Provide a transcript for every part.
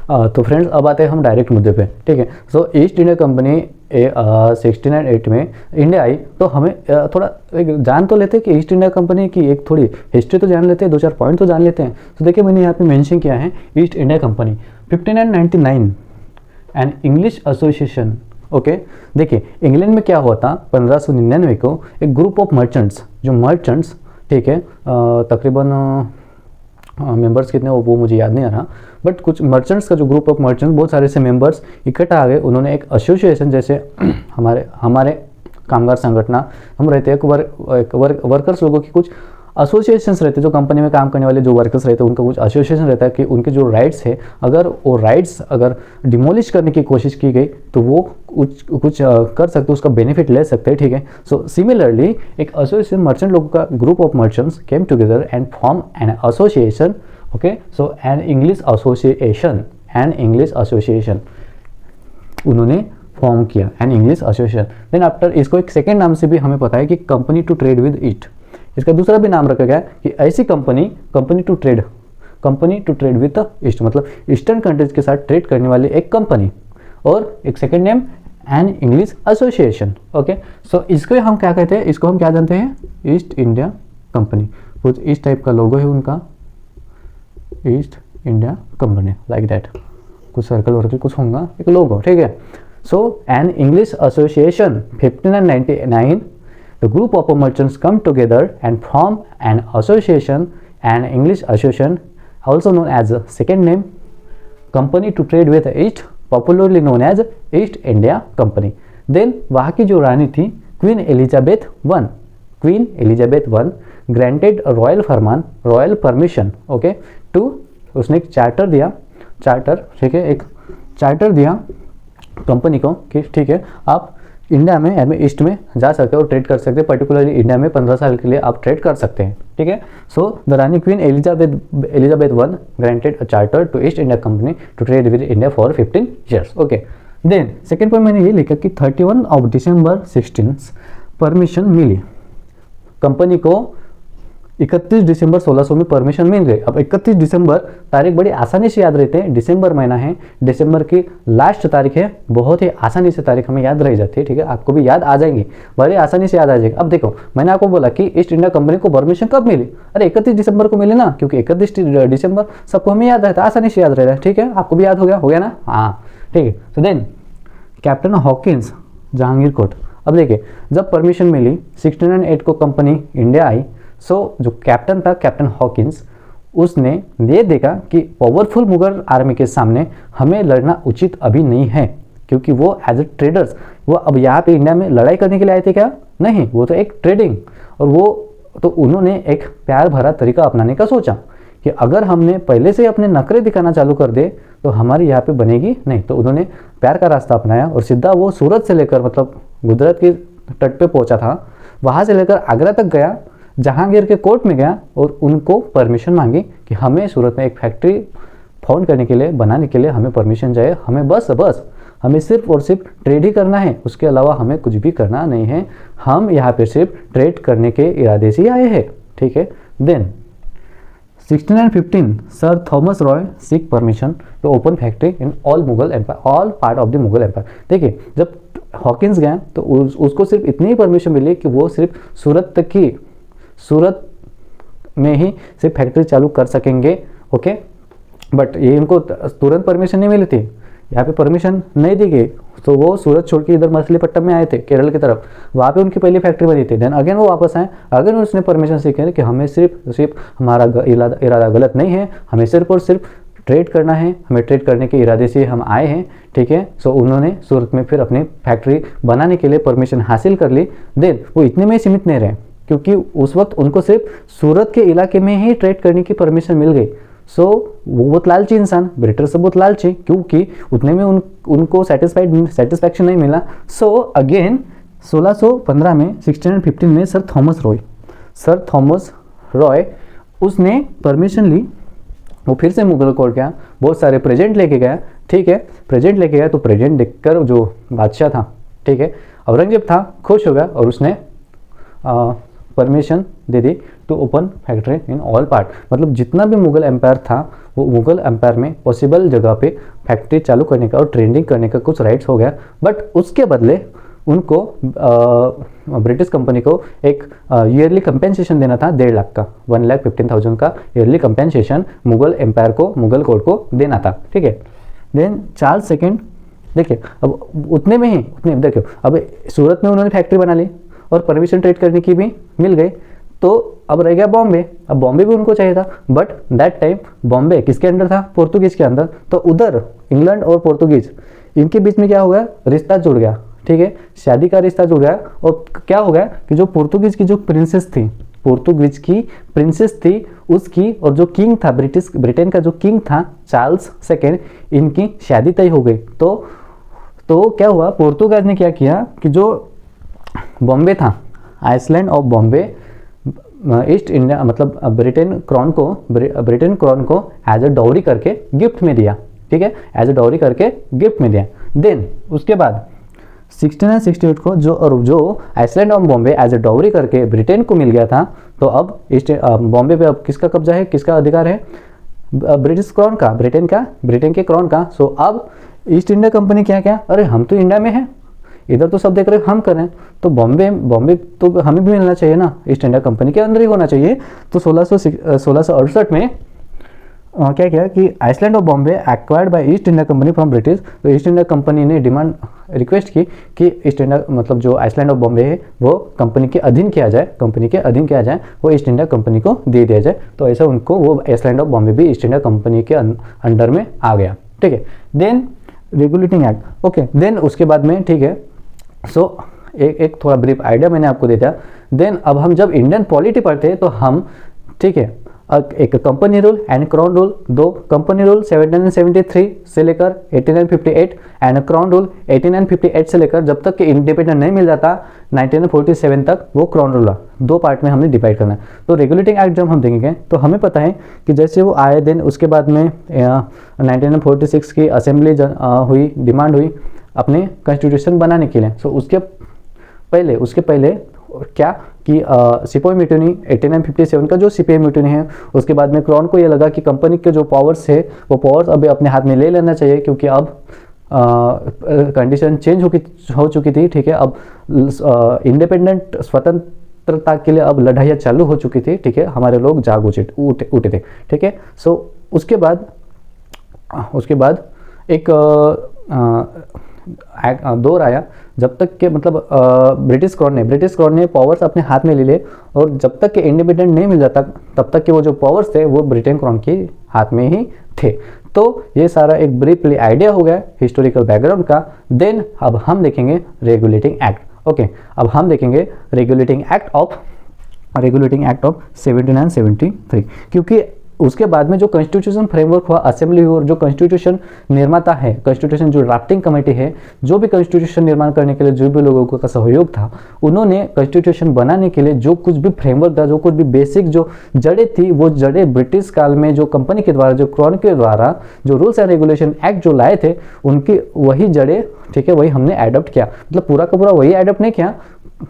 तो फ्रेंड्स अब आते हैं हम डायरेक्ट मुद्दे पे, ठीक है। सो ईस्ट इंडिया कंपनी 1608 में इंडिया आई, तो हमें थोड़ा एक जान तो लेते हैं कि ईस्ट इंडिया कंपनी की एक थोड़ी हिस्ट्री तो जान लेते हैं, 2-4 पॉइंट तो जान लेते हैं। तो देखिए मैंने यहाँ पे मेंशन किया है east India company 1599 and English association. Okay, देखिए इंग्लैंड में क्या हुआ था 1599 को, एक ग्रुप ऑफ मर्चेंट्स, जो मर्चेंट्स, ठीक है, तकरीबन मेंबर्स कितने वो मुझे याद नहीं आ रहा, बट कुछ मर्चेंट्स का जो ग्रुप ऑफ मर्चेंट्स, बहुत सारे से मेंबर्स इकट्ठा आ गए। उन्होंने एक एसोसिएशन, जैसे हमारे कामगार संगठन हम रहते हैं, वर्कर्स लोगों की कुछ एसोसिएशंस रहते हैं, जो कंपनी में काम करने वाले जो वर्कर्स रहते हैं उनका कुछ एसोसिएशन रहता है कि उनके जो राइट्स है, अगर वो राइट्स अगर डिमोलिश करने की कोशिश की गई तो वो कुछ कर सकते हैं, उसका बेनिफिट ले सकते हैं, ठीक है। सो सिमिलरली एक एसोसिएशन, मर्चेंट लोगों का group of merchants came together and form an association. Okay, so an English association उन्होंने फॉर्म किया, an English association. Then after इसको एक सेकेंड नाम से भी हमें पता है कि company to trade with east, इसका दूसरा भी नाम रखा गया कि ऐसी company to trade with the east, मतलब ईस्टर्न कंट्रीज के साथ ट्रेड करने वाली एक कंपनी, और एक second name an English association. Okay, so इसको हम क्या कहते हैं, इसको हम क्या जानते हैं, ईस्ट इंडिया कंपनी। कुछ इस टाइप का लोगो है उनका, East India Company, like that, कुछ सर्कल वर्कल कुछ होगा, एक लोगो, ठीक है। So an English association 1599, the group of merchants come together and form an association, an English association, also known as second name company to trade with East, popularly known as East India Company. Then वहाँ की जो रानी थी queen Elizabeth one granted royal फरमान, royal permission, okay, two, उसने एक charter, ठीक है, एक चार्टर दिया कंपनी को कि ठीक है आप इंडिया में यानी ईस्ट में जा सकते हो और ट्रेड कर सकते हैं, पर्टिकुलरली इंडिया में 15 साल के लिए आप ट्रेड कर सकते हैं, ठीक है। सो द रानी queen Elizabeth one granted a charter to East India company to trade with India for 15 years. Okay, then second point मैंने ये लिखा कि 31 ऑफ दिसंबर 16 परमिशन मिली कंपनी को, 31 दिसंबर 1600 में परमिशन मिल गई। अब 31 दिसंबर तारीख बड़ी आसानी से याद रहते हैं, दिसंबर महीना है, दिसंबर की लास्ट तारीख है, बहुत ही आसानी से तारीख हमें याद रह जाती है, ठीक है, आपको भी याद आ जाएंगी, बड़ी आसानी से याद आ जाएगी। अब देखो मैंने आपको बोला कि ईस्ट इंडिया कंपनी को परमिशन कब मिली, अरे 31 दिसंबर को मिली ना, क्योंकि 31 दिसंबर सबको हमें याद रहता है, आसानी से याद रहता है, ठीक है, आपको भी याद हो गया ना, हाँ, ठीक है। तो then captain Hawkins Jahangir court, अब देखिए जब परमिशन मिली 1608 को कंपनी इंडिया आई, सो जो कैप्टन था कैप्टन हॉकिंस, उसने ये देखा कि पावरफुल मुगल आर्मी के सामने हमें लड़ना उचित अभी नहीं है, क्योंकि वो एज ए ट्रेडर्स, वो अब यहाँ पे इंडिया में लड़ाई करने के लिए आए थे क्या, नहीं, वो तो एक ट्रेडिंग, और वो तो उन्होंने एक प्यार भरा तरीका अपनाने का सोचा कि अगर हमने पहले से अपने नखरे दिखाना चालू कर दे तो हमारी यहाँ पे बनेगी नहीं, तो उन्होंने प्यार का रास्ता अपनाया और सीधा वो सूरत से लेकर, मतलब गुजरात के तट पे पहुंचा था, वहाँ से लेकर आगरा तक गया, जहांगीर के कोर्ट में गया और उनको परमिशन मांगी कि हमें सूरत में एक फैक्ट्री फाउंड करने के लिए, बनाने के लिए हमें परमिशन चाहिए, हमें बस हमें सिर्फ और सिर्फ ट्रेड ही करना है, उसके अलावा हमें कुछ भी करना नहीं है, हम यहाँ पे सिर्फ ट्रेड करने के इरादे से ही आए हैं, ठीक है। Then 1615 sir Thomas Roy seek permission to open factory in all Mughal empire, all part of the Mughal empire. देखिए जब हॉकिंस गया तो उसको सिर्फ इतनी ही परमिशन मिली कि वो सिर्फ सूरत में ही सिर्फ फैक्ट्री चालू कर सकेंगे, ओके, बट ये इनको तुरंत परमिशन नहीं मिली थी, यहाँ पे परमिशन नहीं दी गई, तो वो सूरत छोड़ के इधर मछलीपट्टनम में आए थे केरल की तरफ, वहाँ पे उनकी पहली फैक्ट्री बनी थी। देन अगेन वो वापस आए, अगेन उसने परमिशन सीखे कि हमें सिर्फ हमारा इरादा गलत नहीं है, हमें सिर्फ और सिर्फ ट्रेड करना है, हमें ट्रेड करने के इरादे से हम आए हैं, ठीक है। सो उन्होंने सूरत में फिर अपनी फैक्ट्री बनाने के लिए परमिशन हासिल कर ली। देन वो इतने में ही सीमित नहीं रहे, क्योंकि उस वक्त उनको सिर्फ सूरत के इलाके में ही ट्रेड करने की परमिशन मिल गई। सो वो बहुत लालची इंसान, ब्रिटिश से बहुत लालची, क्योंकि उतने में उनको सेटिस्फैक्शन नहीं मिला। सो अगेन 1615 में 1615 में सर थॉमस रॉय उसने परमिशन ली, वो फिर से मुगल कोर्ट गया, बहुत सारे प्रेजेंट लेके गया, ठीक है, प्रेजेंट लेके गया, तो प्रेजेंट देखकर जो बादशाह था, ठीक है, औरंगजेब था, खुश हो गया और उसने परमिशन दे दी to open factory in all part, मतलब जितना भी मुगल एम्पायर था वो मुगल एम्पायर में पॉसिबल जगह पे फैक्ट्री चालू करने का और ट्रेडिंग करने का कुछ राइट्स हो गया। बट उसके बदले उनको ब्रिटिश कंपनी को एक ईयरली कंपेंसेशन देना था 1.5 लाख का, 1,15,000 का ईयरली कंपेंसेशन मुगल एम्पायर को, मुगल कोर्ट को देना था। ठीक है। देन चार्ल्स सेकेंड, देखिए अब उतने में ही उतने देखिए अब सूरत में उन्होंने फैक्ट्री बना ली और परमिशन ट्रेड करने की भी मिल गई, तो अब रह गया बॉम्बे। अब बॉम्बे भी उनको चाहिए था, बट दैट टाइम बॉम्बे किसके अंडर था? पोर्तुगीज के अंदर। तो उधर इंग्लैंड और पोर्तुगीज इनके बीच में क्या हो गया? रिश्ता जुड़ गया। ठीक है, शादी का रिश्ता जुड़ गया। और क्या हो गया कि जो पोर्तुगीज की जो प्रिंसेस थी, पोर्तुगीज की प्रिंसेस थी उसकी, और जो किंग था ब्रिटेन का जो किंग था चार्ल्स सेकेंड, इनकी शादी तय हो गई। तो क्या हुआ, पोर्तुगाज ने क्या किया कि जो बॉम्बे था, island of Bombay, East India मतलब ब्रिटेन क्रॉन को एज अ डाउरी करके गिफ्ट में दिया। ठीक है, एज अ डाउरी करके गिफ्ट में दिया। देन उसके बाद 1668 को जो island of Bombay as a dowry करके ब्रिटेन को मिल गया था, तो अब ईस्ट बॉम्बे पे अब किसका कब्जा है, किसका अधिकार है? ब्रिटिश क्रॉन का, ब्रिटेन के क्रॉन का। सो अब ईस्ट इंडिया कंपनी क्या, अरे हम तो इंडिया में हैं, इधर तो सब देख रहे हम कर रहे हैं, तो बॉम्बे तो हमें भी मिलना चाहिए ना, ईस्ट इंडिया कंपनी के अंदर ही होना चाहिए। तो 1668 में क्या किया कि island of Bombay acquired by East India company from British. तो ईस्ट इंडिया कंपनी ने रिक्वेस्ट की कि ईस्ट इंडिया मतलब जो आइसलैंड ऑफ बॉम्बे है वो कंपनी के अधीन किया जाए, वो ईस्ट इंडिया कंपनी को दे दिया जाए। तो ऐसा उनको वो आइसलैंड ऑफ बॉम्बे भी ईस्ट इंडिया कंपनी के अंडर में आ गया। ठीक है। Then regulating act, okay. Then उसके बाद में, ठीक है, सो एक थोड़ा ब्रीफ आइडिया मैंने आपको दे दिया। देन अब हम जब इंडियन पॉलिटी पढ़ते हैं तो हम, ठीक है, एक company rule and crown rule, दो कंपनी रूल 1773 से लेकर 1858 एंड क्राउन रूल 1858 से लेकर जब तक कि इंडिपेंडेंट नहीं मिल जाता 1947 तक, वो क्राउन रूल, दो पार्ट में हमने डिवाइड करना है। तो रेगुलेटिंग एक्ट जब हम देखेंगे तो हमें पता है कि जैसे वो आए, देन उसके बाद में 1946 की असेंबली हुई, डिमांड हुई अपने कॉन्स्टिट्यूशन बनाने के लिए। सो उसके पहले क्या कि सिपोई म्यूटिनी 1857 का जो सिपाही म्यूटिनी है, उसके बाद में क्राउन को ये लगा कि कंपनी के जो पावर्स है वो पावर्स अभी अपने हाथ में ले लेना चाहिए, क्योंकि अब कंडीशन चेंज हो चुकी थी। ठीक है, अब इंडिपेंडेंट स्वतंत्रता के लिए अब लड़ाइयाँ चालू हो चुकी थी। ठीक है, हमारे लोग जाग उठे थे। ठीक है, सो उसके बाद एक दौर आया जब तक के मतलब ब्रिटिश क्रॉन ने पावर्स अपने हाथ में ले लिए, और जब तक कि इंडिपेंडेंट नहीं मिल जाता तब तक के वो जो पावर्स थे वो ब्रिटेन क्रॉन के हाथ में ही थे। तो ये सारा एक ब्रीफली आइडिया हो गया हिस्टोरिकल बैकग्राउंड का। देन अब हम देखेंगे रेगुलेटिंग एक्ट। ओके, अब हम देखेंगे रेगुलेटिंग एक्ट ऑफ 1773, क्योंकि उसके बाद में जो कॉन्स्टिट्यूशन फ्रेमवर्क हुआ, असेंबली और जो कॉन्स्टिट्यूशन निर्माता है, कॉन्स्टिट्यूशन जो ड्राफ्टिंग कमेटी है, जो भी कॉन्स्टिट्यूशन निर्माण करने के लिए जो भी लोगों का सहयोग था, उन्होंने कॉन्स्टिट्यूशन बनाने के लिए जो कुछ भी फ्रेमवर्क था, जो कुछ भी बेसिक जो जड़ें थी, वो जड़ें ब्रिटिश काल में जो कंपनी के द्वारा, जो क्रॉन के द्वारा जो रूल्स एंड रेगुलेशन एक्ट जो लाए थे, उनकी वही जड़ें, ठीक है, वही हमने एडॉप्ट किया। मतलब पूरा का पूरा वही एडॉप्ट नहीं किया,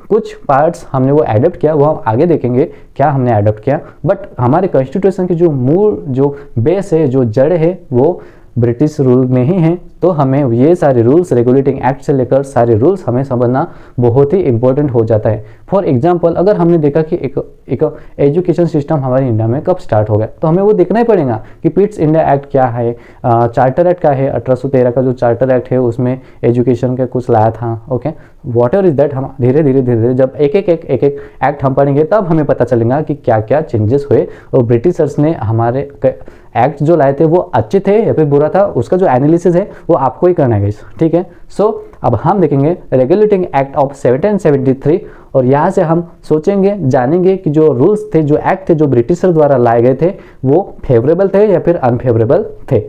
कुछ पार्ट्स हमने वो एडॉप्ट किया, वो हम आगे देखेंगे क्या हमने एडॉप्ट किया। बट हमारे कॉन्स्टिट्यूशन की जो मूल जो बेस है, जो जड़ है, वो ब्रिटिश रूल में ही है। तो हमें ये सारे रूल्स, रेगुलेटिंग एक्ट से लेकर सारे रूल्स हमें समझना बहुत ही इंपॉर्टेंट हो जाता है। फॉर एग्जांपल, अगर हमने देखा कि एक एजुकेशन सिस्टम हमारे इंडिया में कब स्टार्ट हो गया, तो हमें वो देखना ही पड़ेगा कि पिट्स इंडिया एक्ट क्या है, चार्टर एक्ट क्या है, 1813 का जो चार्टर एक्ट है उसमें एजुकेशन का कुछ लाया था। Okay, what ever is that, हम धीरे धीरे जब एक एक्ट हम पढ़ेंगे तब हमें पता चलेगा कि क्या क्या चेंजेस हुए, और ब्रिटिशर्स ने हमारे एक्ट जो लाए थे वो अच्छे थे या फिर बुरा था, उसका जो एनालिसिस है वो आपको ही करना है गाइस। ठीक है, सो अब हम देखेंगे रेगुलेटिंग एक्ट ऑफ 1773, और यहाँ से हम सोचेंगे, जानेंगे कि जो रूल्स थे, जो एक्ट थे, जो ब्रिटिशर द्वारा लाए गए थे, वो फेवरेबल थे या फिर अनफेवरेबल थे।